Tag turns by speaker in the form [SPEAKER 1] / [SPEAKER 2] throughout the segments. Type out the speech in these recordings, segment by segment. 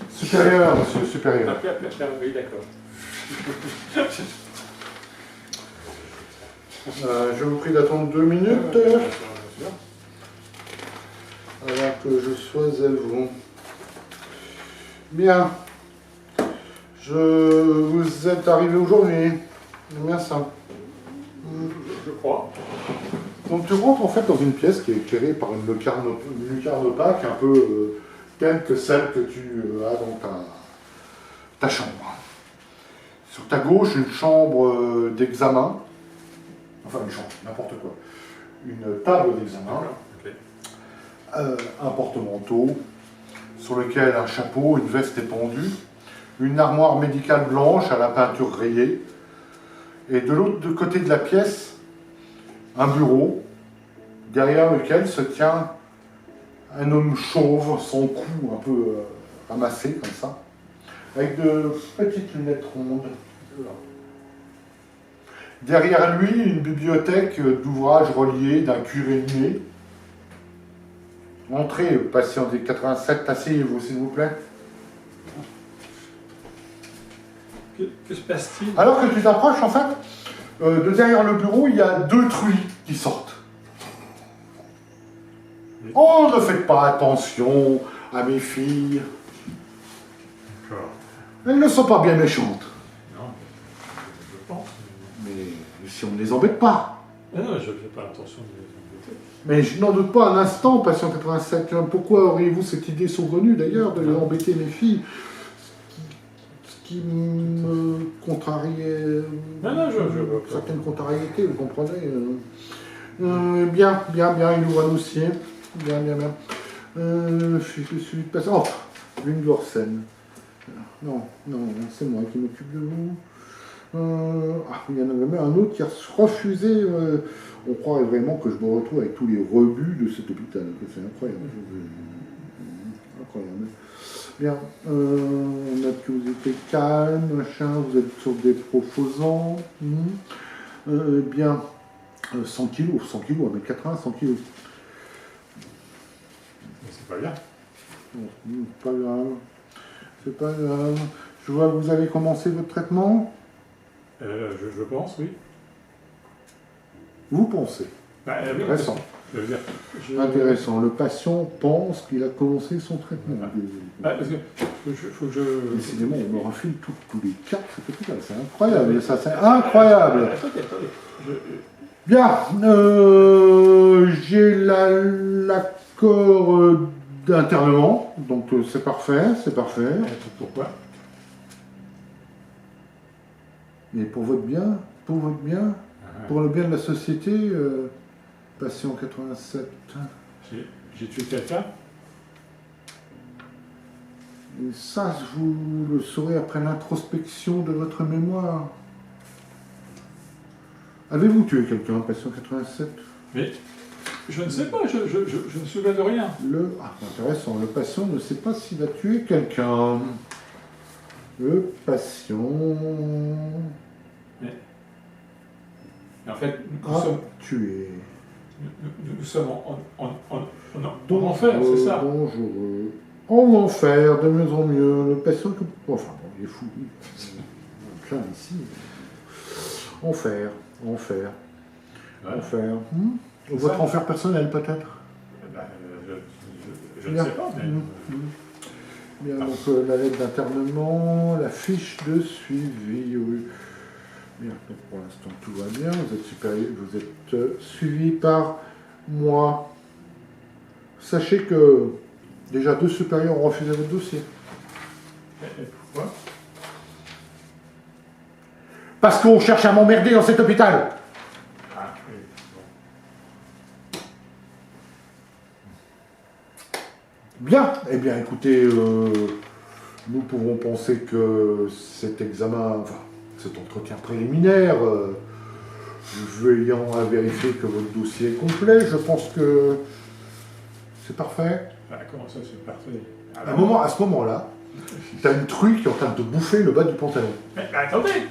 [SPEAKER 1] Supérieur, monsieur, supérieur.
[SPEAKER 2] Oui, d'accord.
[SPEAKER 1] Je vous prie d'attendre 2 minutes. Alors que je sois à vous. Bien. Vous êtes arrivé aujourd'hui. C'est bien ça.
[SPEAKER 2] Je crois.
[SPEAKER 1] Donc tu rentres en fait dans une pièce qui est éclairée par une lucarne opaque, un peu telle que celle que tu as dans ta chambre. Sur ta gauche, une chambre d'examen. Enfin une chambre, n'importe quoi. Une table d'examen.
[SPEAKER 2] Ok.
[SPEAKER 1] Un porte-manteau sur lequel un chapeau, une veste est pendue, une armoire médicale blanche à la peinture rayée, et de l'autre côté de la pièce, un bureau, derrière lequel se tient un homme chauve, son cou un peu ramassé comme ça, avec de petites lunettes rondes. Derrière lui, une bibliothèque d'ouvrages reliés d'un curé muet. Entrez, patient des 87, asseyez-vous s'il vous plaît.
[SPEAKER 2] Que se passe-t-il?
[SPEAKER 1] Alors que tu t'approches, en fait, de derrière le bureau, il y a 2 truies qui sortent. Oh, ne faites pas attention à mes filles.
[SPEAKER 2] D'accord.
[SPEAKER 1] Elles ne sont pas bien méchantes.
[SPEAKER 2] Non, je pense.
[SPEAKER 1] Mais si on ne les embête pas.
[SPEAKER 2] Non, je n'ai pas l'intention de les embêter.
[SPEAKER 1] Mais je n'en doute pas un instant, patient 87. Pourquoi auriez-vous cette idée saugrenue, d'ailleurs, de embêter mes filles? Ce qui me contrariait...
[SPEAKER 2] Non,
[SPEAKER 1] certaines contrariétés, vous comprenez. Bien, il ouvre un dossier. Bien. Je suis patient. Oh, Lune Gorsen. Non, c'est moi qui m'occupe de vous. Il y en avait même un autre qui a refusé. On croirait vraiment que je me retrouve avec tous les rebuts de cet hôpital. C'est incroyable. Incroyable. Bien. On a que vous étiez calme, machin, vous êtes sur des proposants. Bien. 100 kilos, 1m80, 100 kilos.
[SPEAKER 2] c'est pas bien.
[SPEAKER 1] Pas grave. C'est pas grave. Je vois que vous avez commencé votre traitement.
[SPEAKER 2] Je pense, oui.
[SPEAKER 1] Vous pensez.
[SPEAKER 2] Oui.
[SPEAKER 1] Intéressant. Intéressant. Le patient pense qu'il a commencé son traitement.
[SPEAKER 2] Parce que faut que je...
[SPEAKER 1] Décidément, on me refile tous les 4. C'est incroyable. Ça, c'est incroyable.
[SPEAKER 2] Attendez.
[SPEAKER 1] Bien. J'ai l'accord d'internement. Donc, c'est parfait.
[SPEAKER 2] Pourquoi?
[SPEAKER 1] Et pour votre bien, pour le bien de la société, patient 87.
[SPEAKER 2] J'ai tué quelqu'un?
[SPEAKER 1] Et ça, vous le saurez après l'introspection de votre mémoire. Avez-vous tué quelqu'un, patient 87?
[SPEAKER 2] Mais je ne sais pas, je ne me souviens de rien.
[SPEAKER 1] Intéressant, le patient ne sait pas s'il a tué quelqu'un. Le patient...
[SPEAKER 2] Mais en fait, nous sommes
[SPEAKER 1] tué.
[SPEAKER 2] Nous sommes en enfer, c'est ça?
[SPEAKER 1] Dangereux. En enfer, de mieux en mieux. Le patient que... Enfin, bon, il est fou. Plein ici. Enfer.
[SPEAKER 2] Ouais.
[SPEAKER 1] Enfer. Votre enfer personnel, peut-être?
[SPEAKER 2] Je ne sais pas, mais...
[SPEAKER 1] Bien, donc la lettre d'internement, la fiche de suivi, oui. Bien, donc pour l'instant tout va bien, vous êtes suivi par moi. Sachez que déjà 2 supérieurs ont refusé votre dossier.
[SPEAKER 2] Et pourquoi?
[SPEAKER 1] Parce qu'on cherche à m'emmerder dans cet hôpital.
[SPEAKER 2] Ah, oui, bon.
[SPEAKER 1] Bien, eh bien écoutez, nous pouvons penser que cet examen, enfin cet entretien préliminaire, veillant à vérifier que votre dossier est complet, je pense que c'est parfait.
[SPEAKER 2] Ah, comment ça, c'est parfait?
[SPEAKER 1] À ce moment-là, tu as une truie qui est en train de te bouffer le bas du pantalon.
[SPEAKER 2] Mais attendez!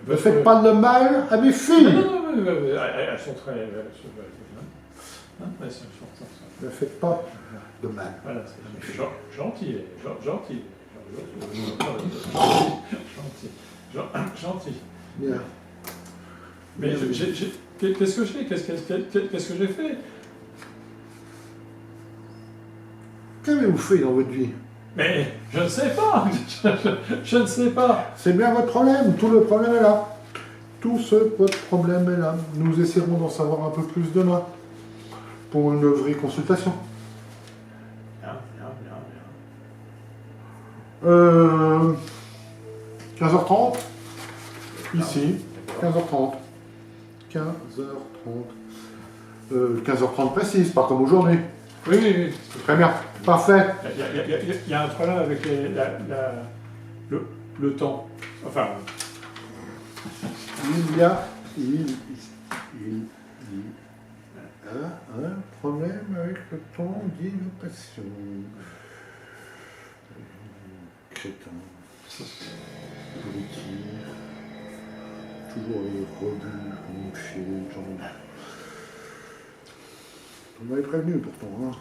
[SPEAKER 1] Ne faites pas de mal à mes filles!
[SPEAKER 2] Non, elles sont très... Ne faites pas
[SPEAKER 1] de mal.
[SPEAKER 2] Voilà, c'est gentil, gentil. Gentil.
[SPEAKER 1] Bien.
[SPEAKER 2] Mais qu'est-ce que je fais? Qu'est-ce que j'ai fait?
[SPEAKER 1] Qu'avez-vous fait dans votre vie?
[SPEAKER 2] Mais je ne sais pas. Je ne sais pas.
[SPEAKER 1] C'est bien votre problème. Tout le problème est là. Tout votre problème est là. Nous essaierons d'en savoir un peu plus demain pour une vraie consultation.
[SPEAKER 2] Bien.
[SPEAKER 1] 15h30 ici. 15h30. 15h30. 15h30 précise, pas comme aujourd'hui.
[SPEAKER 2] Oui.
[SPEAKER 1] Très bien. Parfait.
[SPEAKER 2] Il y a un problème avec le temps. Enfin.
[SPEAKER 1] Il y a un problème avec le temps dit le patient. Crétin. Politique. Toujours les rebuts, chez les gens. On m'avait prévenu pourtant, hein.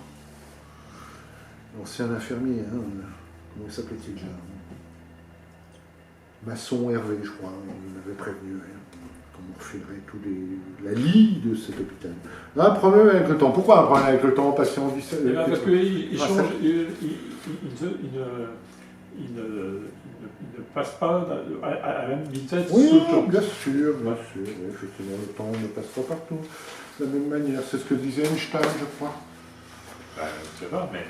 [SPEAKER 1] L'ancien infirmier, hein. Comment s'appelait-il déjà? Maçon Hervé, je crois, il m'avait prévenu, hein, qu'on refilerait la lie de cet hôpital. Un problème avec le temps. Pourquoi un problème avec le temps, patient 17?
[SPEAKER 2] Parce qu'il change, il ne passe pas à la même vitesse
[SPEAKER 1] Oui,
[SPEAKER 2] tout le temps.
[SPEAKER 1] bien sûr, oui, effectivement, le temps ne passe pas partout de la même manière. C'est ce que disait Einstein, je crois.
[SPEAKER 2] Je sais pas, mais...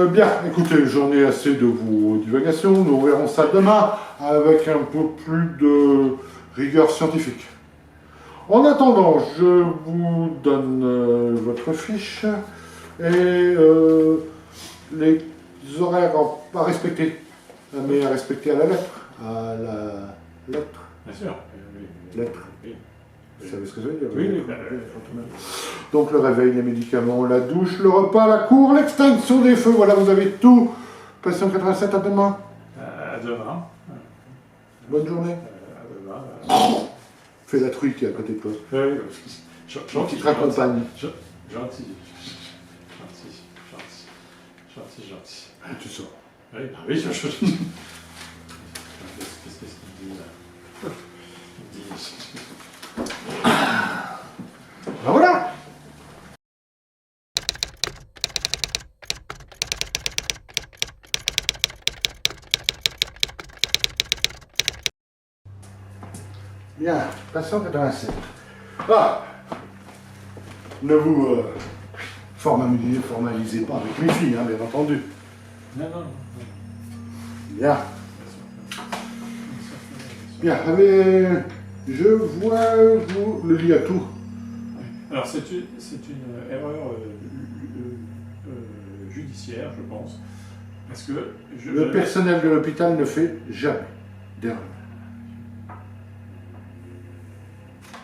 [SPEAKER 1] Bien, écoutez, j'en ai assez de vos divagations. Nous verrons ça demain avec un peu plus de rigueur scientifique. En attendant, je vous donne votre fiche et les horaires à respecter. Mais à respecter à la lettre. À la lettre.
[SPEAKER 2] Bien sûr.
[SPEAKER 1] Lettre.
[SPEAKER 2] Oui.
[SPEAKER 1] Vous savez ce que ça veut dire?
[SPEAKER 2] Oui.
[SPEAKER 1] Donc le réveil, les médicaments, la douche, le repas, la cour, l'extinction des feux, voilà, vous avez tout. Patient 87, à demain.
[SPEAKER 2] À demain.
[SPEAKER 1] Bonne journée.
[SPEAKER 2] À demain.
[SPEAKER 1] Fais la truie qui est à côté de toi.
[SPEAKER 2] Oui.
[SPEAKER 1] Qui te raccompagne.
[SPEAKER 2] Gentil.
[SPEAKER 1] Et tu sors.
[SPEAKER 2] Oui, Qu'est-ce qu'il dit là? Il dit...
[SPEAKER 1] Ben voilà. Bien, patient 87. Ah, ne vous formalisez pas avec mes filles, hein, bien entendu.
[SPEAKER 2] Non.
[SPEAKER 1] Bien. Bien, je vois le lit à tout.
[SPEAKER 2] Alors c'est une erreur judiciaire, je pense, parce que
[SPEAKER 1] Le personnel de l'hôpital ne fait jamais d'erreur.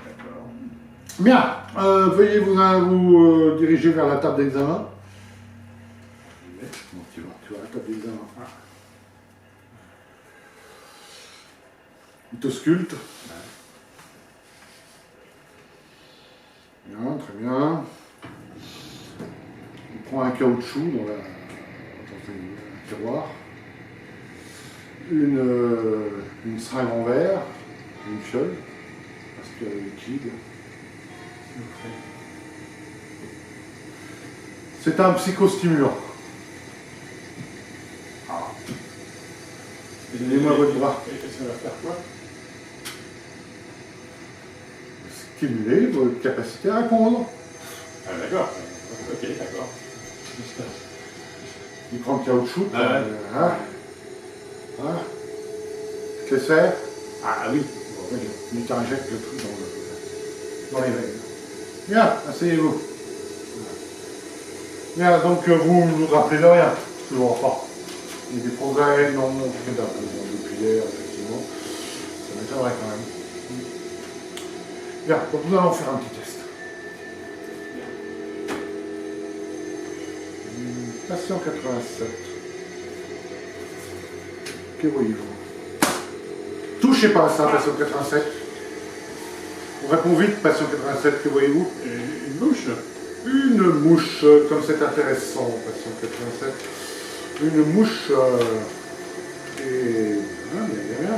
[SPEAKER 2] D'accord.
[SPEAKER 1] Bien, veuillez vous diriger vers la table d'examen. Bon, tu vas à la table d'examen. Il t'ausculte. Bien, très bien. Il prend un caoutchouc dans un tiroir. Une seringue en verre, une fiole, parce qu'il y a le liquide. C'est un psychostimulant. Donnez-moi votre bras.
[SPEAKER 2] Et ça va faire quoi?
[SPEAKER 1] Stimuler votre capacité à répondre.
[SPEAKER 2] Ah d'accord. Ok, d'accord.
[SPEAKER 1] Il prend le caoutchouc.
[SPEAKER 2] Ah ouais.
[SPEAKER 1] Voilà. Je te laisse faire.
[SPEAKER 2] Ah oui.
[SPEAKER 1] Il t'injecte le truc dans les veines. Bien, asseyez-vous. Bien, donc vous ne vous rappelez de rien. Toujours pas. Il y a des progrès non montrés depuis hier, effectivement. Ça m'étonnerait quand même. Bien, donc nous allons faire un petit test. Patient 87. Que voyez-vous? Touchez pas à ça, patient 87. On répond vite, patient 87, que voyez-vous?
[SPEAKER 2] Une bouche.
[SPEAKER 1] Une mouche, comme c'est intéressant, patient 87. Une mouche et... Ah, bien.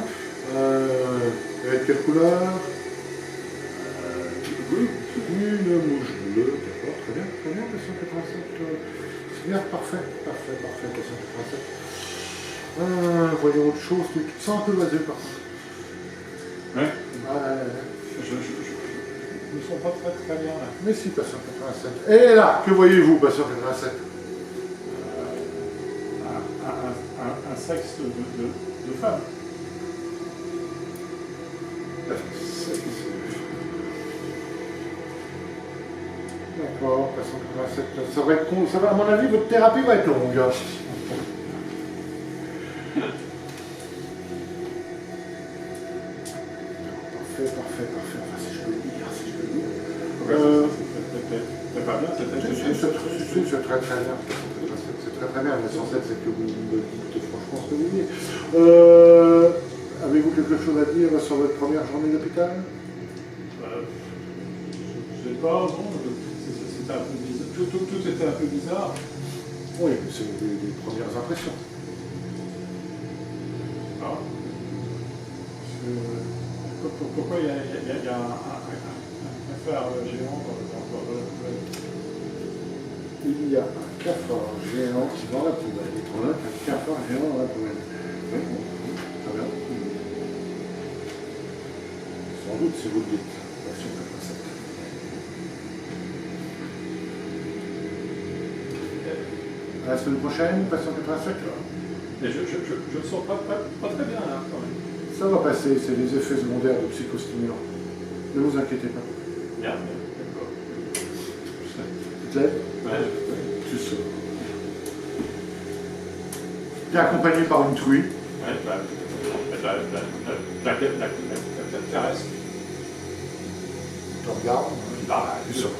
[SPEAKER 1] Avec quelle couleur? Bleu. Une mouche bleue, d'accord, très bien, patient 87. C'est bien, parfait, patient 87. Voyons autre chose, tu te sens un peu oiseux par contre.
[SPEAKER 2] Ouais.
[SPEAKER 1] Je
[SPEAKER 2] ne sont pas très bien là.
[SPEAKER 1] Mais si, patient 87. Et là, que voyez-vous, patient 87?
[SPEAKER 2] Un sexe de femme.
[SPEAKER 1] D'accord, patient 87. Ça va être con. À mon avis, votre thérapie va être longue. Parfait. Enfin, si je peux le dire.
[SPEAKER 2] C'est pas bien, c'est très bien.
[SPEAKER 1] C'est très bien. L'essentiel, c'est que vous me dites franchement ce que vous dites. Avez-vous quelque chose à dire sur votre première journée d'hôpital?
[SPEAKER 2] Je sais pas, non. C'était un peu bizarre. Tout était un peu bizarre.
[SPEAKER 1] Oui, c'est des premières impressions.
[SPEAKER 2] Ah. Pourquoi il y a un phare géant dans la poubelle?
[SPEAKER 1] Il y a un cafard géant dans la poubelle. On a un cafard géant dans la poubelle. Oui, bon, très bien. Sans doute, si vous le dites. Patient 87. À la semaine prochaine, patient 87.
[SPEAKER 2] Mais je ne sens pas très bien là quand même.
[SPEAKER 1] Ça va passer, c'est les effets secondaires de psychostimulants. Ne vous inquiétez pas.
[SPEAKER 2] Bien, d'accord.
[SPEAKER 1] Tu te lèves?
[SPEAKER 2] Ouais.
[SPEAKER 1] Tu sors. Tu es accompagné par une truie.
[SPEAKER 2] Ouais, la caresse.
[SPEAKER 1] Tu regardes. Tu sors.